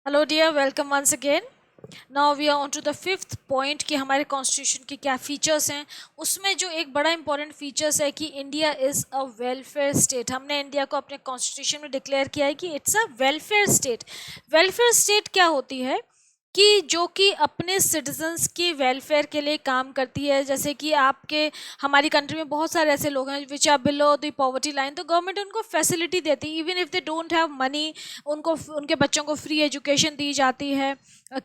Hello dear, welcome once again. Now we are on to the fifth point कि हमारे constitution के क्या features हैं। उसमें जो एक बड़ा इंपॉर्टेंट फीचर्स है कि India is a welfare state. हमने इंडिया को अपने कॉन्स्टिट्यूशन में डिक्लेयर किया है कि it's a welfare state. Welfare state क्या होती है कि जो कि अपने सिटीजन्स के वेलफेयर के लिए काम करती है। जैसे कि आपके हमारी कंट्री में बहुत सारे ऐसे लोग हैं which are below the poverty line, तो गवर्नमेंट उनको फैसिलिटी देती है। Even if they don't have money, उनको उनके बच्चों को फ्री एजुकेशन दी जाती है।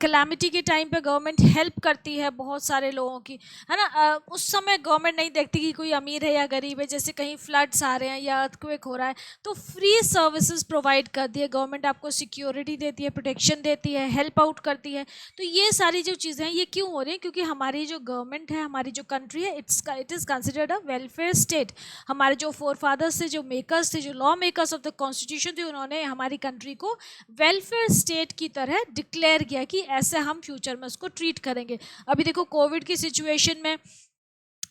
कैलामिटी के टाइम पे गवर्नमेंट हेल्प करती है बहुत सारे लोगों की, है ना। उस समय गवर्नमेंट नहीं देखती कि कोई अमीर है या गरीब है। जैसे कहीं फ्लड्स आ रहे हैं या अर्थक्वेक हो रहा है तो फ्री सर्विसेज प्रोवाइड करती है गवर्नमेंट। आपको सिक्योरिटी देती है, प्रोटेक्शन देती है, हेल्प आउट करती है। तो ये सारी जो चीज़ें हैं ये क्यों हो रही हैं? क्योंकि हमारी जो गवर्नमेंट है, हमारी जो कंट्री है, it is considered a welfare state. हमारे जो फोर फादर्स थे, जो मेकर्स थे, जो law makers of the constitution थे, उन्होंने हमारी कंट्री को वेलफेयर स्टेट की तरह डिक्लेयर किया कि ऐसे हम फ्यूचर में उसको ट्रीट करेंगे। अभी देखो कोविड की सिचुएशन में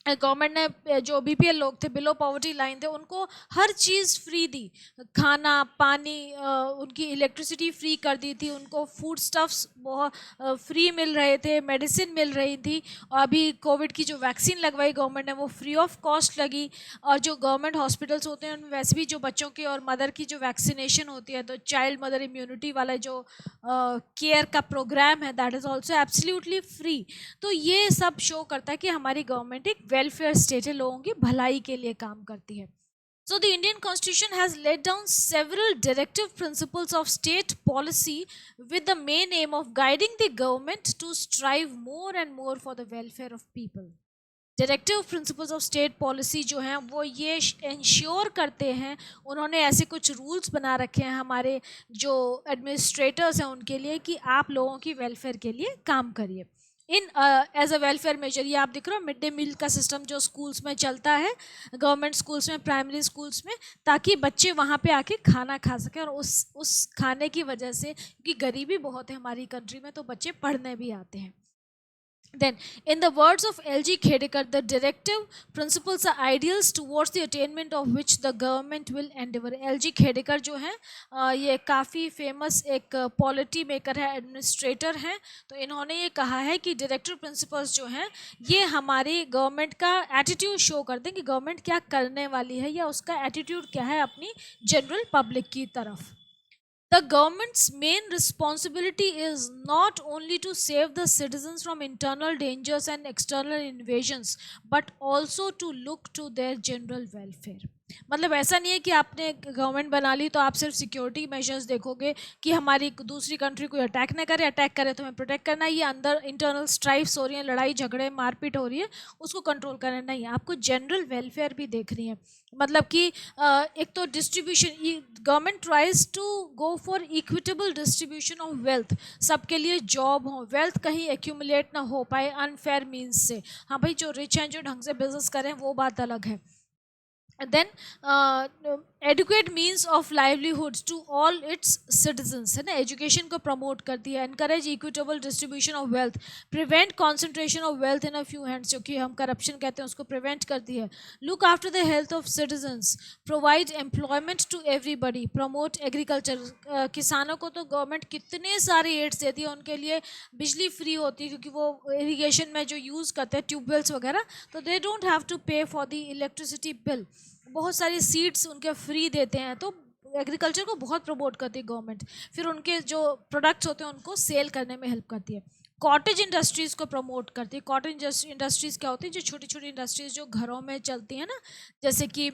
गवर्नमेंट ने जो बीपीएल लोग थे, बिलो पॉवर्टी लाइन थे, उनको हर चीज़ फ्री दी। खाना, पानी, उनकी इलेक्ट्रिसिटी फ्री कर दी थी, उनको फूड स्टफ्स बहुत फ्री मिल रहे थे, मेडिसिन मिल रही थी। और अभी कोविड की जो वैक्सीन लगवाई गवर्नमेंट ने वो फ्री ऑफ कॉस्ट लगी। और जो गवर्नमेंट हॉस्पिटल्स होते हैं उनमें वैसे भी जो बच्चों की और मदर की जो वैक्सीनेशन होती है, तो चाइल्ड मदर इम्यूनिटी वाला जो केयर का प्रोग्राम है, that is also absolutely free. तो ये सब शो करता है कि हमारी गवर्नमेंट एक वेलफेयर स्टेट है, लोगों की भलाई के लिए काम करती है। So the Indian Constitution has laid down several directive principles of state policy with the main aim of guiding the government to strive more and more for the welfare of people. Directive principles of state policy जो हैं वो ये ensure करते हैं, उन्होंने ऐसे कुछ rules बना रखे हैं हमारे जो एडमिनिस्ट्रेटर्स हैं उनके लिए कि आप लोगों की वेलफेयर के लिए काम करिए। इन एज अ वेलफेयर मेजर ये आप देख रहे हो मिड डे मील का सिस्टम जो स्कूल्स में चलता है, गवर्नमेंट स्कूल्स में, प्राइमरी स्कूल्स में, ताकि बच्चे वहाँ पे आके खाना खा सकें। और उस खाने की वजह से, क्योंकि गरीबी बहुत है हमारी कंट्री में, तो बच्चे पढ़ने भी आते हैं। Then, in the words of L.G. Khedekar, the directive principles are ideals towards the attainment of which the government will endeavor. L.G. Khedekar जो हैं ये काफ़ी फेमस एक पॉलिटी मेकर है, एडमिनिस्ट्रेटर हैं। तो इन्होंने ये कहा है कि डायरेक्टिव प्रिंसिपल्स जो हैं ये हमारी गवर्नमेंट का एटीट्यूड शो करते हैं कि गवर्नमेंट क्या करने वाली है या उसका एटीट्यूड क्या है अपनी जनरल पब्लिक की तरफ। The government's main responsibility is not only to save the citizens from internal dangers and external invasions, but also to look to their general welfare. मतलब ऐसा नहीं है कि आपने गवर्नमेंट बना ली तो आप सिर्फ सिक्योरिटी मेजर्स देखोगे कि हमारी दूसरी कंट्री कोई अटैक ना करे, अटैक करे तो हमें प्रोटेक्ट करना है। ये अंदर इंटरनल स्ट्राइफ्स हो रही हैं, लड़ाई झगड़े मारपीट हो रही है, उसको कंट्रोल करना नहीं है, आपको जनरल वेलफेयर भी देखनी है। मतलब कि एक तो distribution, government tries to go for equitable distribution of wealth, सबके लिए जॉब हो, वेल्थ कहीं एक्यूमुलेट ना हो पाए अनफेयर मीन्स से। हाँ भाई, जो रिच हैं, जो ढंग से बिजनेस करें, वो बात अलग है। Then educate means of livelihoods to all its citizens, है ना, एजुकेशन को प्रमोट करती है। Encourage equitable distribution of wealth, prevent concentration of wealth in a few hands, जो कि हम करप्शन कहते हैं, उसको प्रिवेंट करती है। Look after the health of citizens, provide employment to everybody, promote agriculture, किसानों को तो गवर्नमेंट कितने सारे एड्स देती है, उनके लिए बिजली फ्री होती है क्योंकि वो इरीगेशन में जो यूज़ करते हैं ट्यूबवेल्स वगैरह, तो दे डोंट हैव टू पे फॉर द इलेक्ट्रिसिटी बिल। बहुत सारी सीड्स उनके फ्री देते हैं, तो एग्रीकल्चर को बहुत प्रमोट करती है गवर्नमेंट। फिर उनके जो प्रोडक्ट्स होते हैं उनको सेल करने में हेल्प करती है। कॉटेज इंडस्ट्रीज़ को प्रमोट करती है। कॉटेज इंडस्ट्रीज़ क्या होती है? जो छोटी छोटी इंडस्ट्रीज़ जो घरों में चलती हैं ना, जैसे कि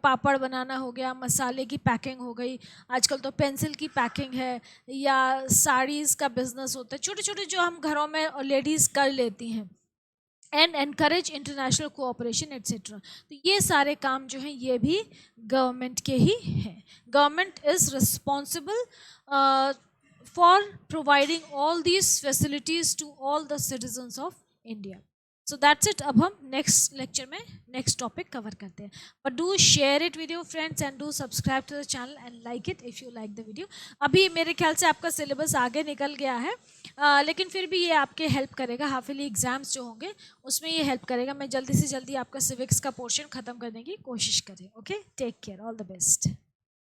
पापड़ बनाना हो गया, मसाले की पैकिंग हो गई, आजकल तो पेंसिल की पैकिंग है, या साड़ीज़ का बिजनेस होता है, छोटे छोटे जो हम घरों में लेडीज़ कर लेती हैं। And encourage international cooperation etcetera. तो ये सारे काम जो हैं ये भी गवर्नमेंट के ही हैं। Government is responsible for providing all these facilities to all the citizens of India. So that's it. अब हम नेक्स्ट लेक्चर में नेक्स्ट टॉपिक कवर करते हैं, but do share it with your friends and do subscribe to the channel and like it if you like the video. अभी मेरे ख्याल से आपका सिलेबस आगे निकल गया है, लेकिन फिर भी ये आपके हेल्प करेगा। हाफ ईयरली एग्जाम्स जो होंगे उसमें ये हेल्प करेगा। मैं जल्दी से जल्दी आपका सिविक्स का पोर्शन ख़त्म करने की कोशिश करें। Okay, take care, all the best.